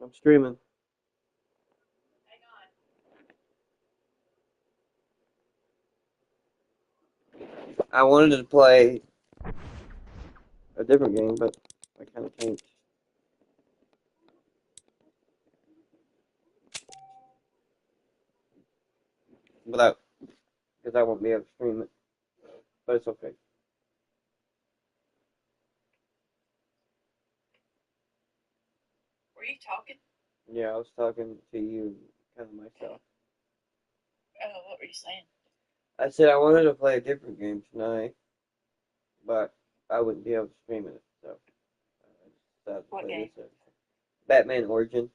I'm streaming. I wanted to play a different game, but I kind of can't without because I won't be able to stream it. But it's okay. Were you talking? Yeah, I was talking to you, kind of myself. Oh, what were you saying? I said I wanted to play a different game tonight, but I wouldn't be able to stream it, so I just decided to What play game? this. Batman Origin.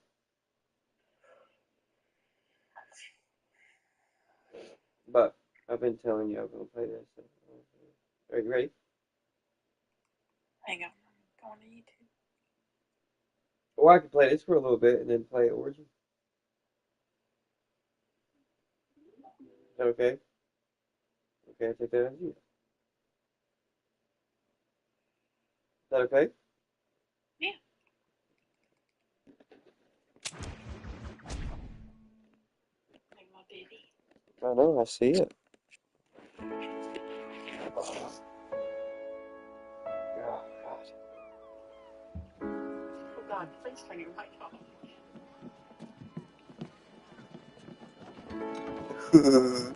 But I've been telling you I'm gonna play this. So, are you ready? Hang on, I'm going to YouTube. Or I could play this for a little bit and then play Origin. Is that okay? Okay, I take that as you. Is that okay? Yeah. Hey, my baby. I know, I see it. Oh God, please turn your mic off. God.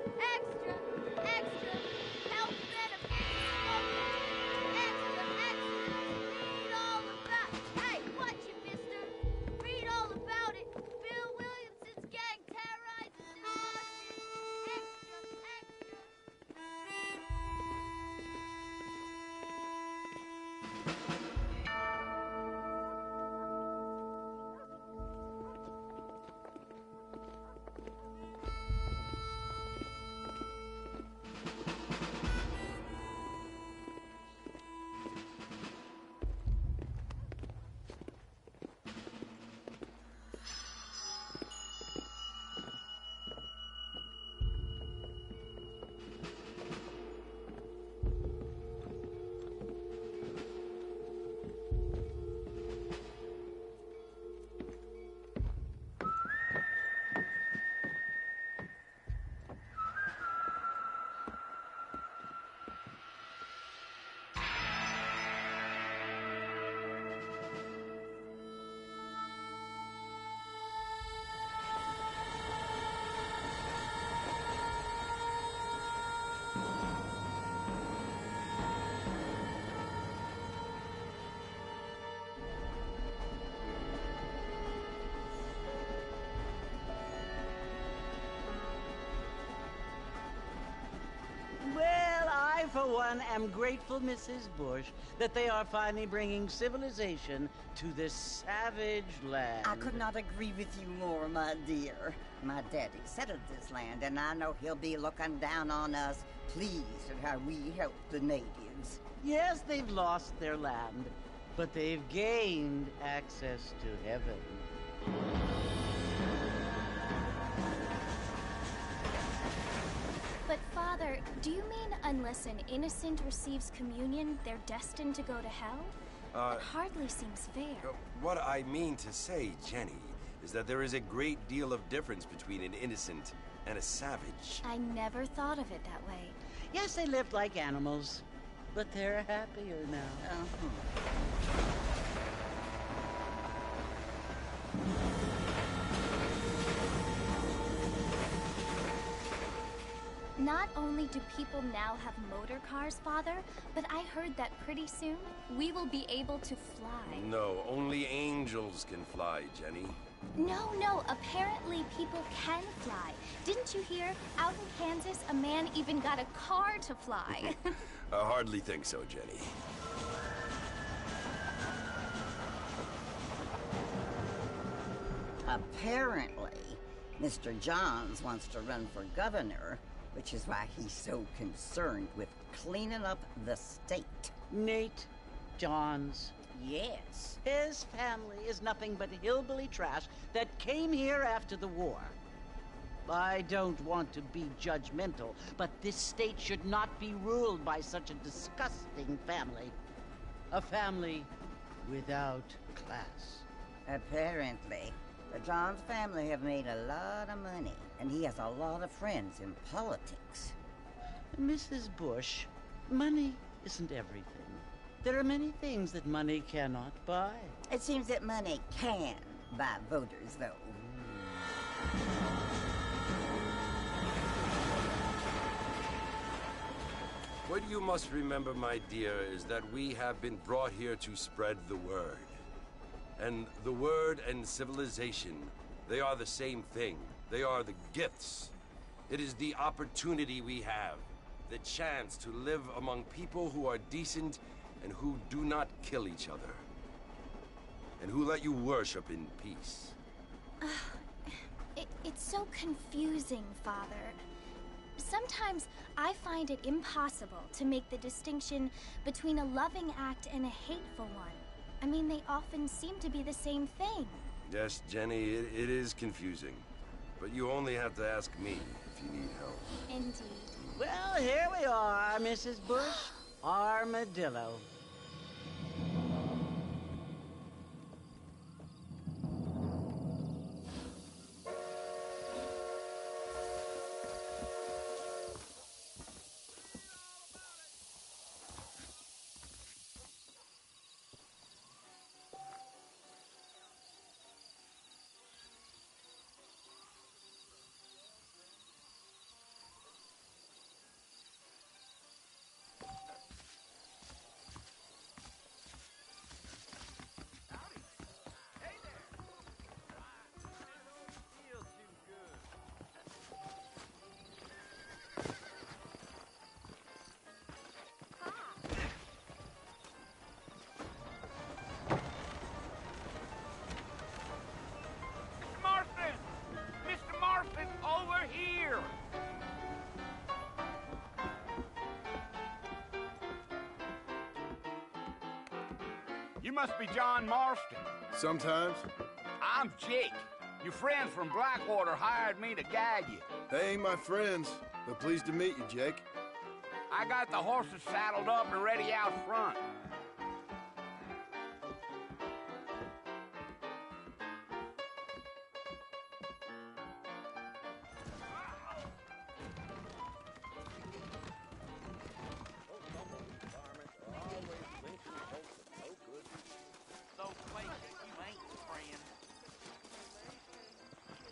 Extra, extra, health benefits smoking. Extra, extra, read all about. Hey, watch it, mister. Read all about it. Bill Williamson's gang terrorizes New Extra, Well, I, for one, am grateful, Mrs. Bush, that they are finally bringing civilization to this savage land. I could not agree with you more, my dear. My daddy settled this land, and I know he'll be looking down on us, pleased at how we help the natives. Yes, they've lost their land, but they've gained access to heaven. But Father, do you mean unless an innocent receives communion, they're destined to go to hell? That hardly seems fair. What I mean to say, Jenny, is that there is a great deal of difference between an innocent and a savage. I never thought of it that way. Yes, they lived like animals, but they're happier now. Not only do people now have motor cars, Father, but I heard that pretty soon we will be able to fly. No, only angels can fly, Jenny. No, apparently people can fly. Didn't you hear? Out in Kansas, a man even got a car to fly. I hardly think so, Jenny. Apparently, Mr. Johns wants to run for governor, which is why he's so concerned with cleaning up the state. Nate, John's. Yes. His family is nothing but hillbilly trash that came here after the war. I don't want to be judgmental, but this state should not be ruled by such a disgusting family. A family without class. Apparently. The Johns family have made a lot of money, and he has a lot of friends in politics. Mrs. Bush, money isn't everything. There are many things that money cannot buy. It seems that money can buy voters, though. What you must remember, my dear, is that we have been brought here to spread the word. And the word and civilization, they are the same thing. They are the gifts. It is the opportunity we have, the chance to live among people who are decent and who do not kill each other. And who let you worship in peace. It's so confusing, Father. Sometimes I find it impossible to make the distinction between a loving act and a hateful one. I mean, they often seem to be the same thing. Yes, Jenny, it is confusing. But you only have to ask me if you need help. Indeed. Well, here we are, Mrs. Bush. Armadillo. You must be John Marston. Sometimes. I'm Jake. Your friends from Blackwater hired me to guide you. They ain't my friends, but pleased to meet you, Jake. I got the horses saddled up and ready out front.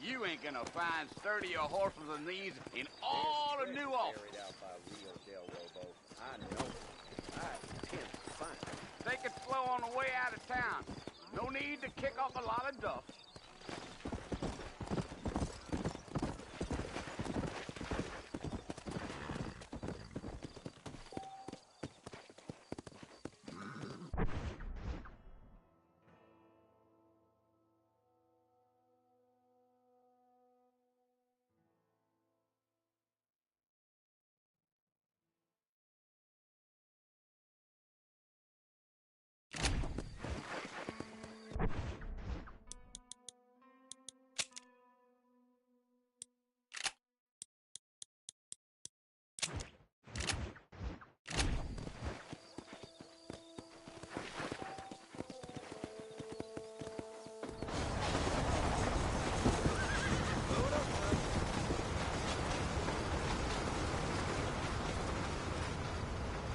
You ain't gonna find sturdier horses than these in all of New Ulster. Carried out by Rio del Robo. I know. I intend to find it. Take it slow on the way out of town. No need to kick up a lot of dust.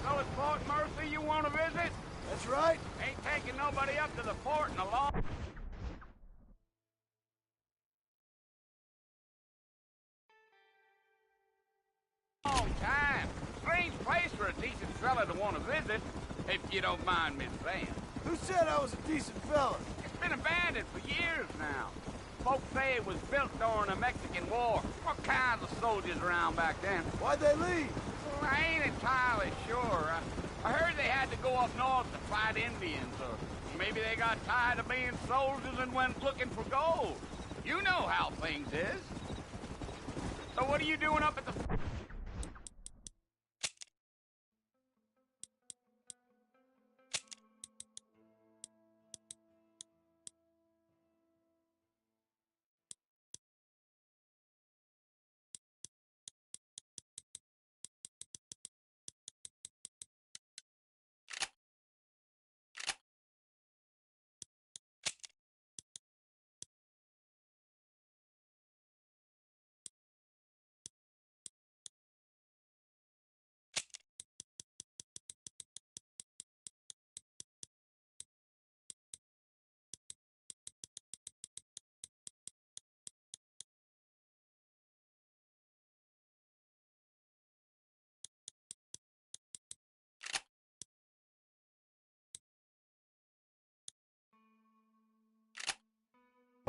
So it's Port Mercy you want to visit? That's right. Ain't taking nobody up to the fort in a long time. Strange place for a decent fella to want to visit, if you don't mind me saying. Who said I was a decent fella? It's been abandoned for years now. Folks say it was built during the Mexican War. What kinds of soldiers around back then? Why'd they leave? Well, I ain't entirely sure. I heard they had to go up north to fight Indians, or maybe they got tired of being soldiers and went looking for gold. You know how things is. So what are you doing up at the...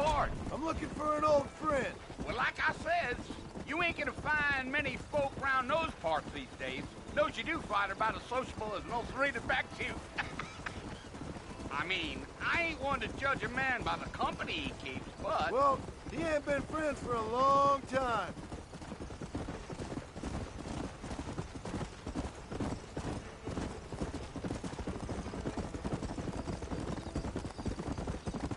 Bart. I'm looking for an old friend. Well, like I said, you ain't gonna find many folk around those parts these days. Those you do find are about as sociable as an ulcerated back tooth. I mean, I ain't one to judge a man by the company he keeps, but... Well, he ain't been friends for a long time.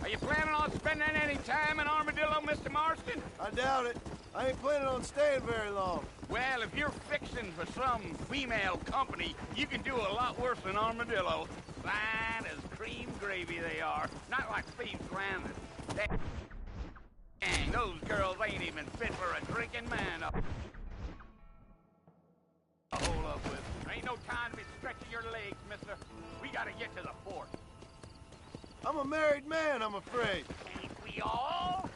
Are you planning on spending any time in Armadillo, Mr. Marston? I doubt it. I ain't planning on staying very long. Well, if you're fixing for some female company, you can do a lot worse than Armadillo. Fine as cream gravy they are. Not like Thieves Landing. Dang, those girls ain't even fit for a drinking man to hold up with. There ain't no time to be stretching your legs, mister. We gotta get to the fort. I'm a married man, I'm afraid. Ain't we all?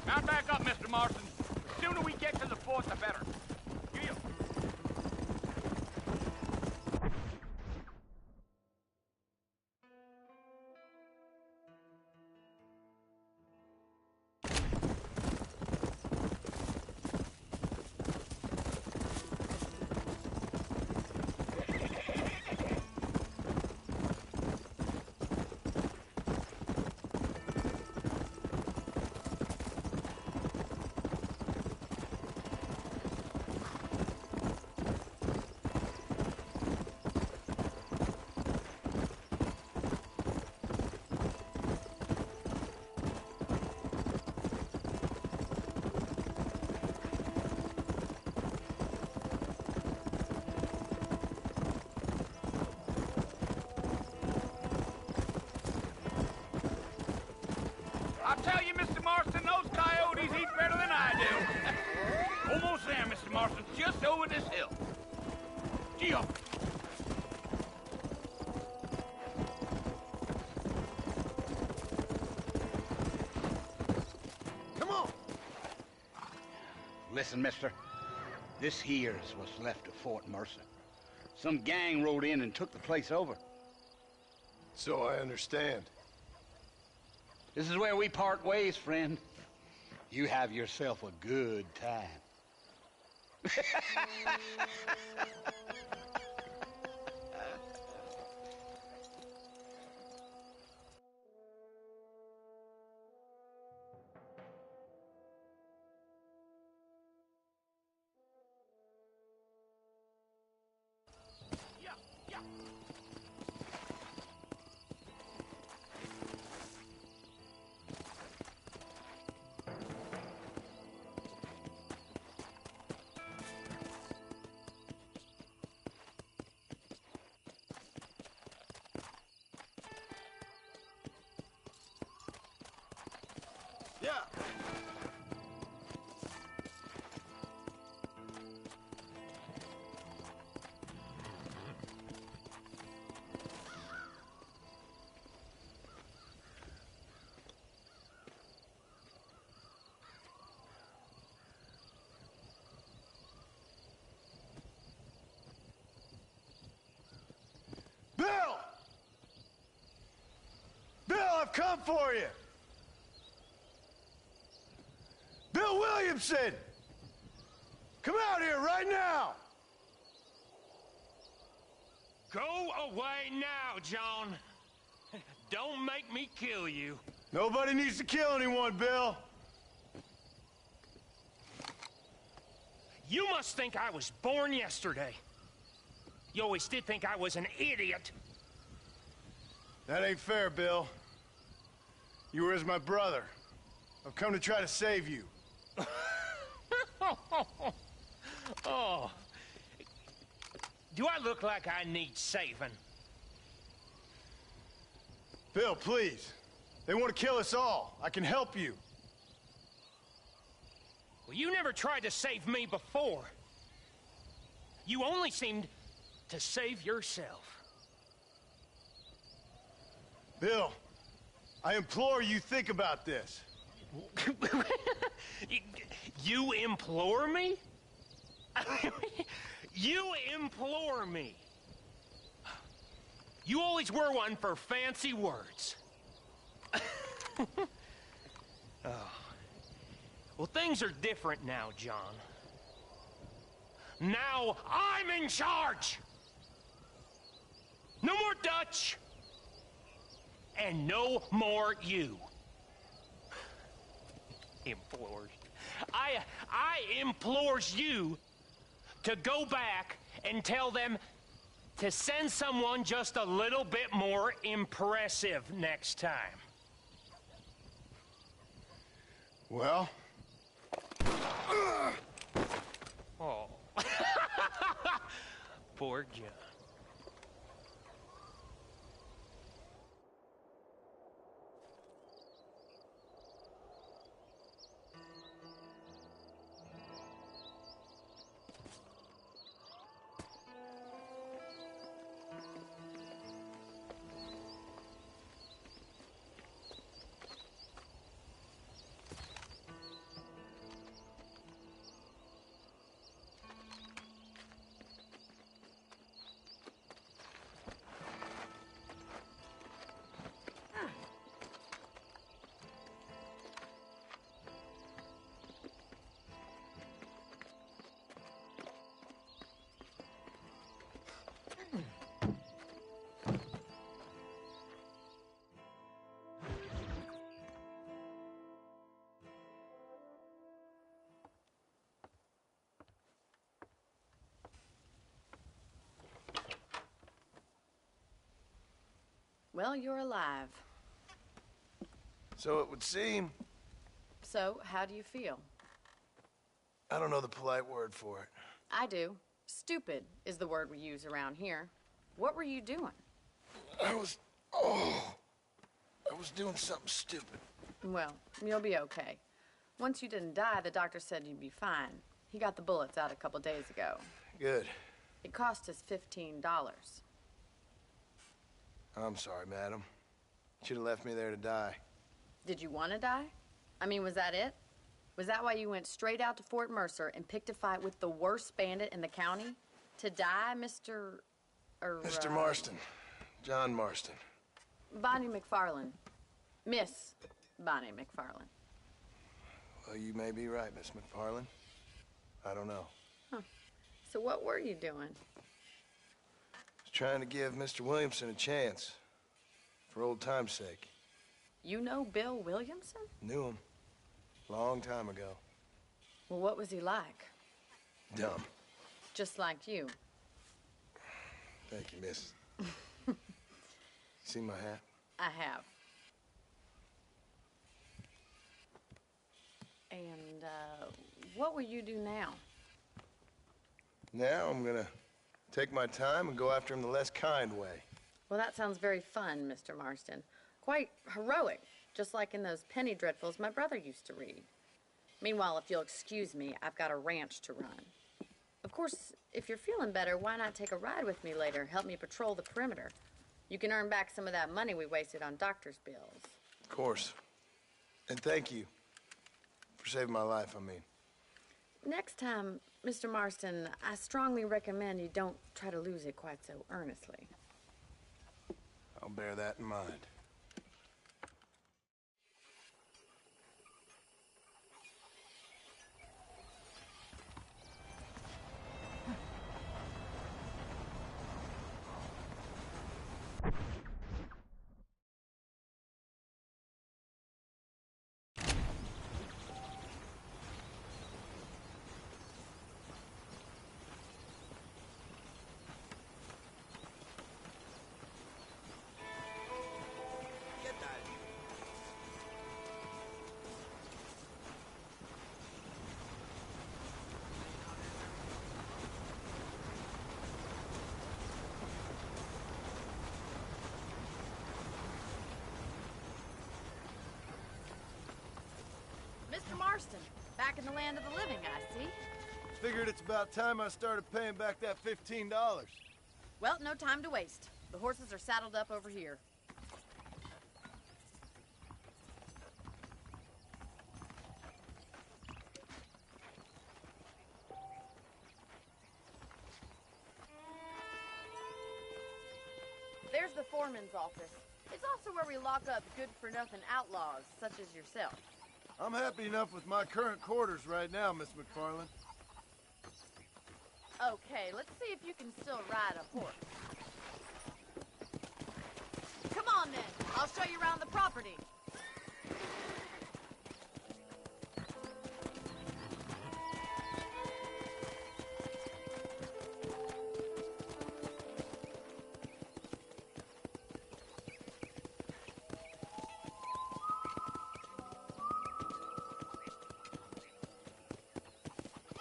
Mount back up, Mr. Marston. The sooner we get to the fort, the better. You. I'll tell you, Mr. Marston, those coyotes eat better than I do. Almost there, Mr. Marston, just over this hill. Gee up. Come on! Listen, mister. This here's what's left of Fort Mercer. Some gang rode in and took the place over. So I understand. This is where we part ways, friend. You have yourself a good time. Yeah. Bill! Bill, I've come for you! Bill Williamson! Come out here right now! Go away now, John. Don't make me kill you. Nobody needs to kill anyone, Bill. You must think I was born yesterday. You always did think I was an idiot. That ain't fair, Bill. You were as my brother. I've come to try to save you. Oh. Do I look like I need saving? Bill, please. They want to kill us all. I can help you. Well, you never tried to save me before. You only seemed to save yourself. Bill, I implore you think about this. You implore me? You implore me? You always were one for fancy words. Oh. Well, things are different now, John. Now I'm in charge! No more Dutch! And no more you. Implores. I implores you to go back and tell them to send someone just a little bit more impressive next time. Well? Oh. Poor John. Well, you're alive. So it would seem. So, how do you feel? I don't know the polite word for it. I do. Stupid is the word we use around here. What were you doing? I was doing something stupid. Well, you'll be okay. Once you didn't die, the doctor said you'd be fine. He got the bullets out a couple days ago. Good. It cost us $15. I'm sorry, madam. Should have left me there to die. Did you want to die? I mean, was that it? Was that why you went straight out to Fort Mercer and picked a fight with the worst bandit in the county? To die, Mr. Mr. Marston. John Marston. Bonnie McFarland. Miss Bonnie McFarland. Well, you may be right, Miss McFarland. I don't know. Huh. So what were you doing? I was trying to give Mr. Williamson a chance. For old time's sake. You know Bill Williamson? Knew him. Long time ago. Well, what was he like? Dumb. Just like you. Thank you, miss. See my hat? I have. And, what will you do now? Now I'm gonna take my time and go after him the less kind way. Well, that sounds very fun, Mr. Marston. Quite heroic, just like in those penny dreadfuls my brother used to read. Meanwhile, if you'll excuse me, I've got a ranch to run. Of course, if you're feeling better, why not take a ride with me later? Help me patrol the perimeter. You can earn back some of that money we wasted on doctor's bills. Of course. And thank you for saving my life, I mean. Next time, Mr. Marston, I strongly recommend you don't try to lose it quite so earnestly. I'll bear that in mind. Mr. Marston, back in the land of the living, I see. Figured it's about time I started paying back that $15. Well, no time to waste. The horses are saddled up over here. There's Here's the foreman's office. It's also where we lock up good-for-nothing outlaws, such as yourself. I'm happy enough with my current quarters right now, Miss McFarland. Okay, let's see if you can still ride a horse. Come on, then. I'll show you around the property.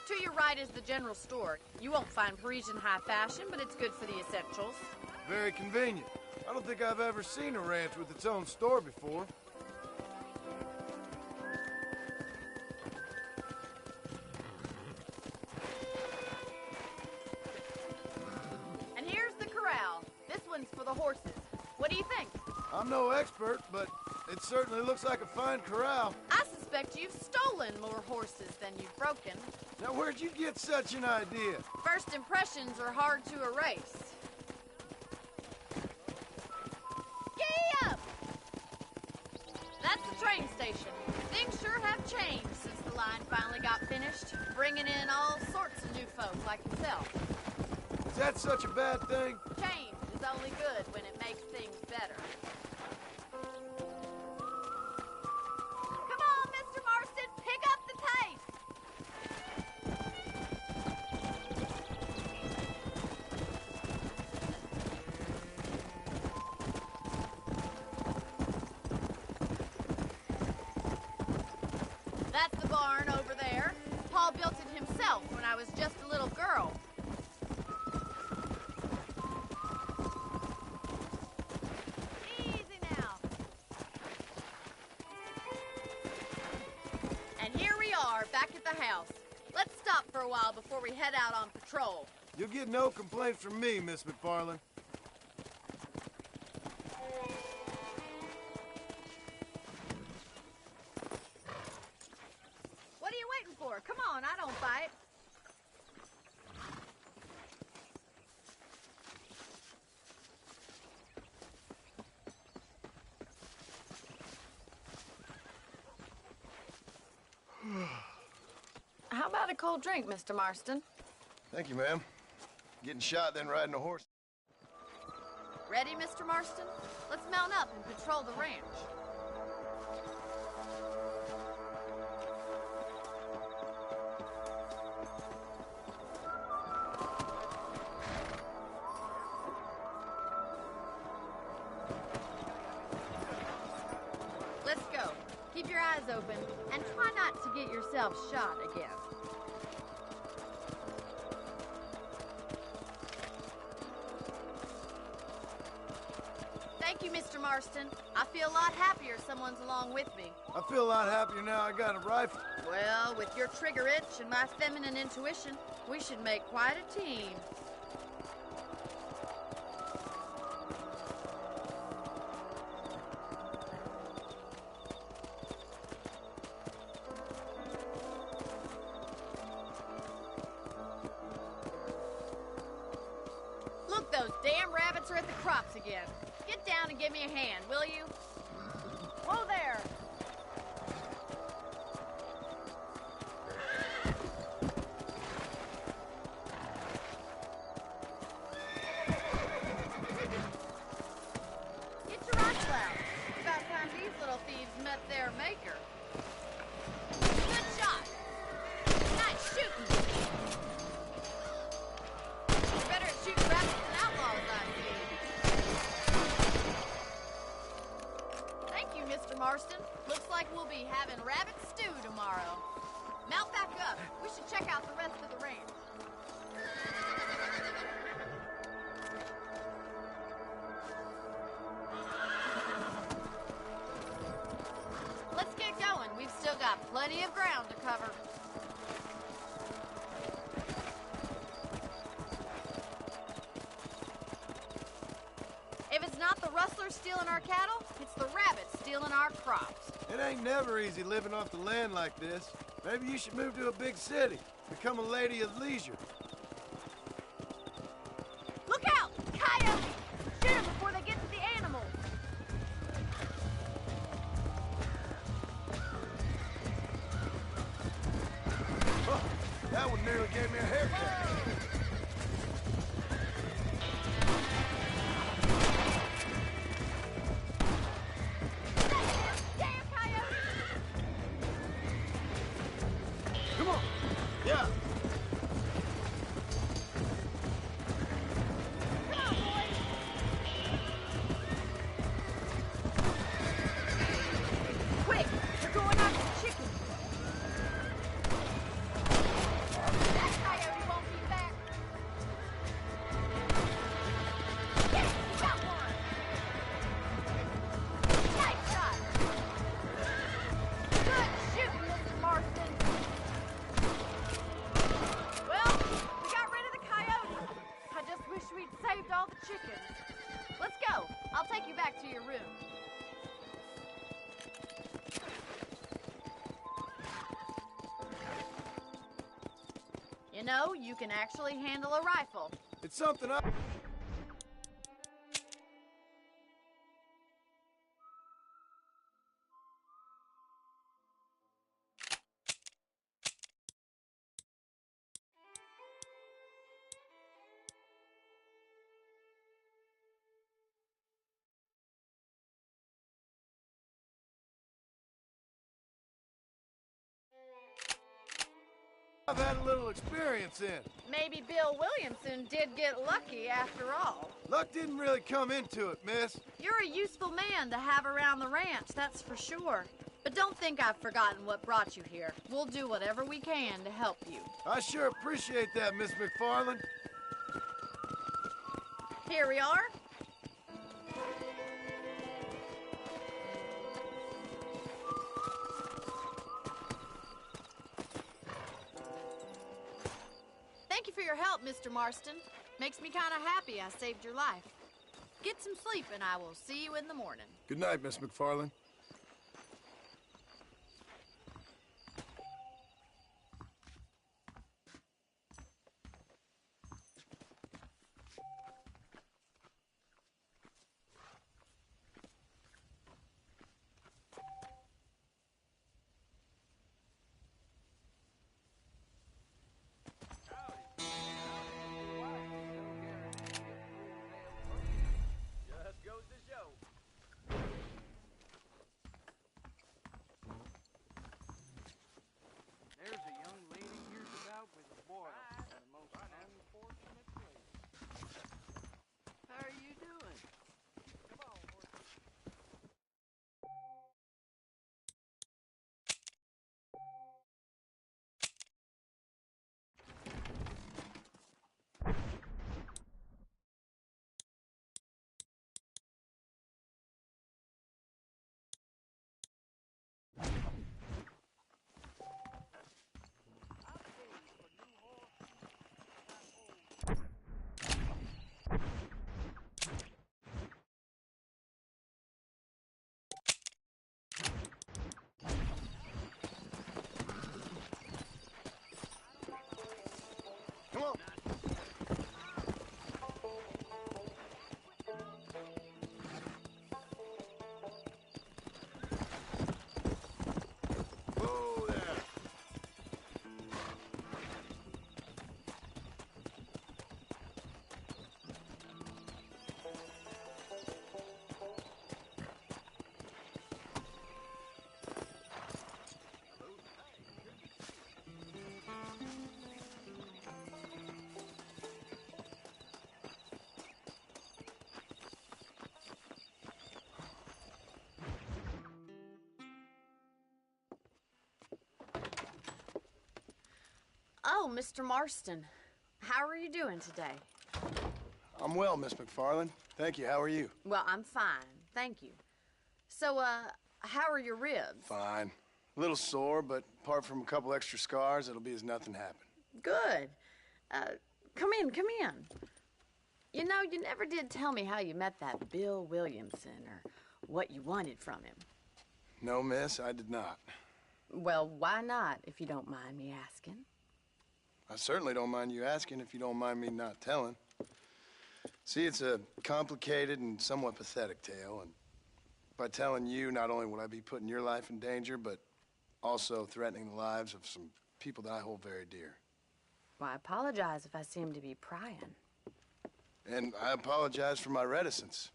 To your right is the general store. You won't find Parisian high fashion, but it's good for the essentials. Very convenient. I don't think I've ever seen a ranch with its own store before. And here's the corral. This one's for the horses. What do you think? I'm no expert, but it certainly looks like a fine corral. I suspect you've stolen more horses than you've broken. Now, where'd you get such an idea? First impressions are hard to erase. Giddy up! That's the train station. Things sure have changed since the line finally got finished, bringing in all sorts of new folk like yourself. Is that such a bad thing? Change is only good when it makes things better. Come on, Mr. Marston, pick up the pace! That's the barn over there. Paul built it himself when I was just a little girl. Easy now. And here we are, back at the house. Let's stop for a while before we head out on patrol. You'll get no complaints from me, Miss McFarland. What are you waiting for? Come on, I don't bite. How about a cold drink, Mr. Marston? Thank you, ma'am. Getting shot, then riding a horse. Ready, Mr. Marston? Let's mount up and patrol the ranch. Let's go. Keep your eyes open and try not to get yourself shot again. Thank you, Mr. Marston. I feel a lot happier someone's along with me. I feel a lot happier now I got a rifle. Well, with your trigger itch and my feminine intuition, we should make quite a team. Look, those damn rabbits are at the crops again. Get down and give me a hand, will you? Whoa there! Get your rifle out. It's about time these little thieves met their maker. Good shot. Nice shooting. You're better at shooting rabbits than outlaws, I see. Thank you, Mr. Marston. Looks like we'll be having rabbit stew tomorrow. Mount back up. We should check out the rest of the ranch. Let's get going. We've still got plenty of ground to cover. If it's not the rustlers stealing our cattle, it's the rabbits stealing our crops. It ain't never easy living off the land like this. Maybe you should move to a big city. Become a lady of leisure. Look out! Coyotes! Shoot them before they get nearly gave me a haircut. Damn coyote! Come on. Yeah. Come on, boys! Quick! They're going after the chicken! That coyote won't be back! Yes, got one! Nice shot! Good shooting, Mr. Marston! Well, we got rid of the coyote. I just wish we'd saved all the chickens. Let's go. I'll take you back to your room. You know, you can actually handle a rifle. It's something I... I've had a little experience in. Maybe Bill Williamson did get lucky after all. Luck didn't really come into it, miss. You're a useful man to have around the ranch, that's for sure. But don't think I've forgotten what brought you here. We'll do whatever we can to help you. I sure appreciate that, Miss McFarland. Here we are. Thank you for your help, Mr. Marston. Makes me kind of happy I saved your life. Get some sleep and I will see you in the morning. Good night, Miss McFarland. Just goes to show. There's a young lady here's about with a boy in the most unfortunate place. How are you doing? Come on, horse. Come on. Whoa there. Oh, Mr. Marston. How are you doing today? I'm well, Miss McFarland. Thank you. How are you? Well, I'm fine. Thank you. So, how are your ribs? Fine. A little sore, but apart from a couple extra scars, it'll be as nothing happened. Good. Come in, come in. You know, you never did tell me how you met that Bill Williamson or what you wanted from him. No, miss, I did not. Well, why not, if you don't mind me asking? I certainly don't mind you asking if you don't mind me not telling. See, it's a complicated and somewhat pathetic tale, and by telling you, not only would I be putting your life in danger, but also threatening the lives of some people that I hold very dear. Well, I apologize if I seem to be prying. And I apologize for my reticence.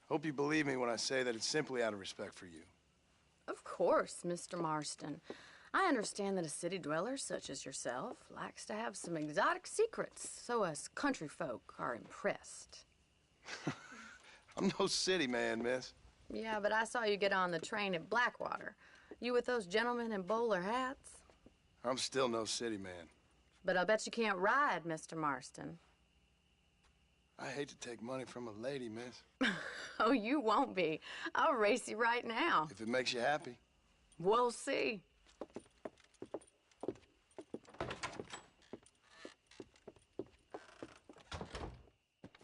Hope you believe me when I say that it's simply out of respect for you. Of course, Mr. Marston. I understand that a city dweller such as yourself likes to have some exotic secrets, so us country folk are impressed. I'm no city man, miss. Yeah, but I saw you get on the train at Blackwater. You with those gentlemen in bowler hats? I'm still no city man. But I'll bet you can't ride, Mr. Marston. I hate to take money from a lady, miss. Oh, you won't be. I'll race you right now. If it makes you happy. We'll see. All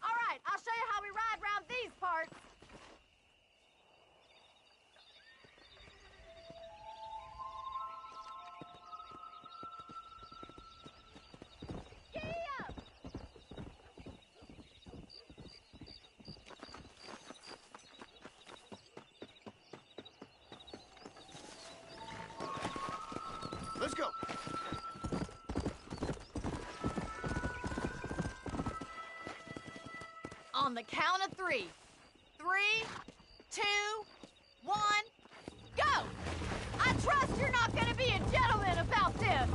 right, I'll show you how we ride round these parts. Giddy up! Let's go. On the count of 3. 3, 2, 1, go! I trust you're not gonna be a gentleman about this.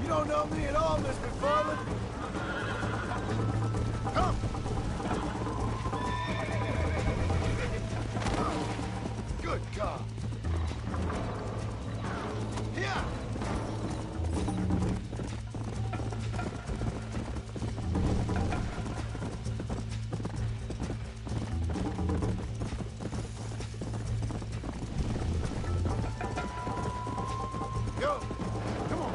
You don't know me at all, Miss McFarland. Come! Good God. Yeah! Go! Come on!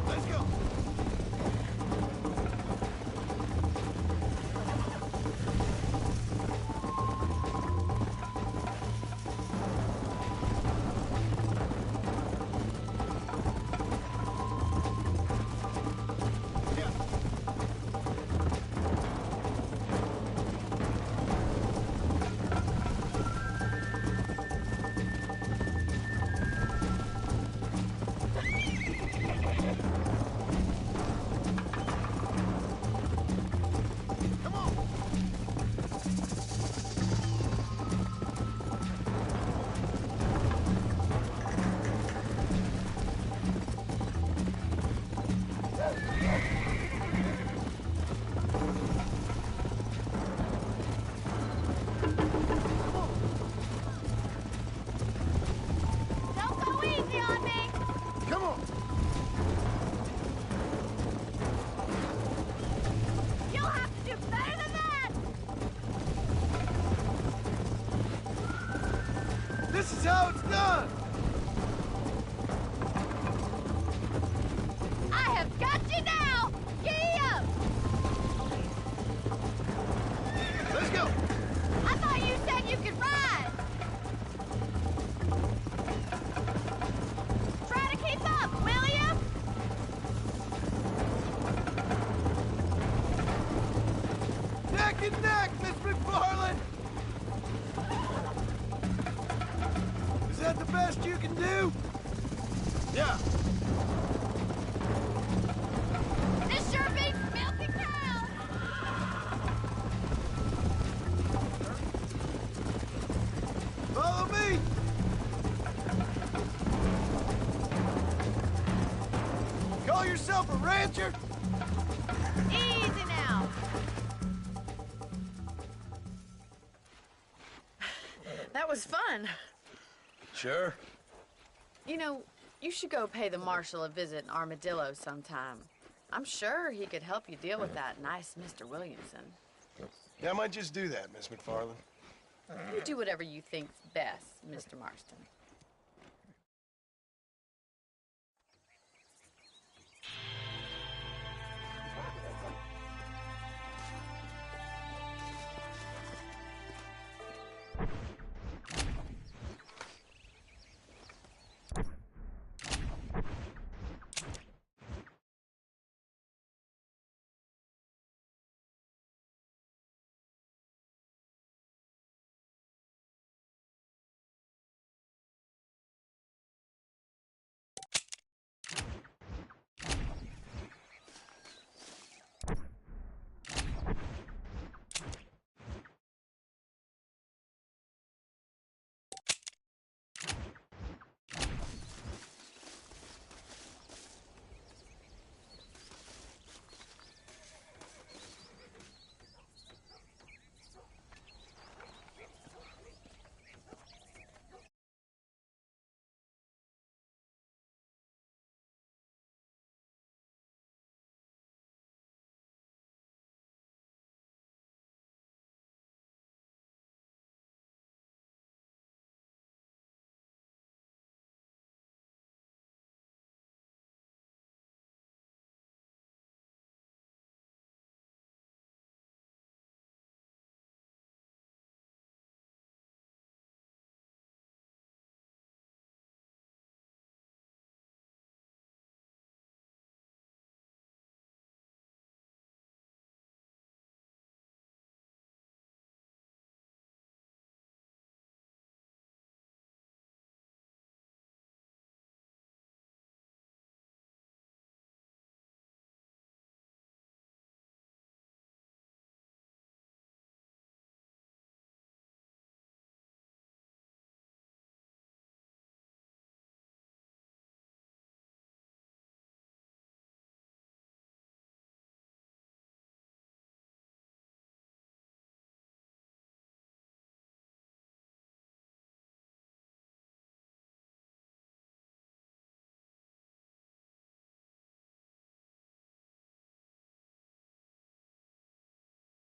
Let's go! Yeah. Come on! Don't go easy on me. Come on! You'll have to do better than that. This is how it's done! I have got you now. Giddy up. Let's go! I thought you said you could ride. Try to keep up, will you? Neck and neck, Miss McFarland! Is that the best you can do? Yeah. This sure beats milking cows. Follow me! Call yourself a rancher? Easy now. That was fun. Sure. You know, you should go pay the marshal a visit in Armadillo sometime. I'm sure he could help you deal with that nice Mr. Williamson. Yeah, I might just do that, Miss McFarland. You do whatever you think's best, Mr. Marston.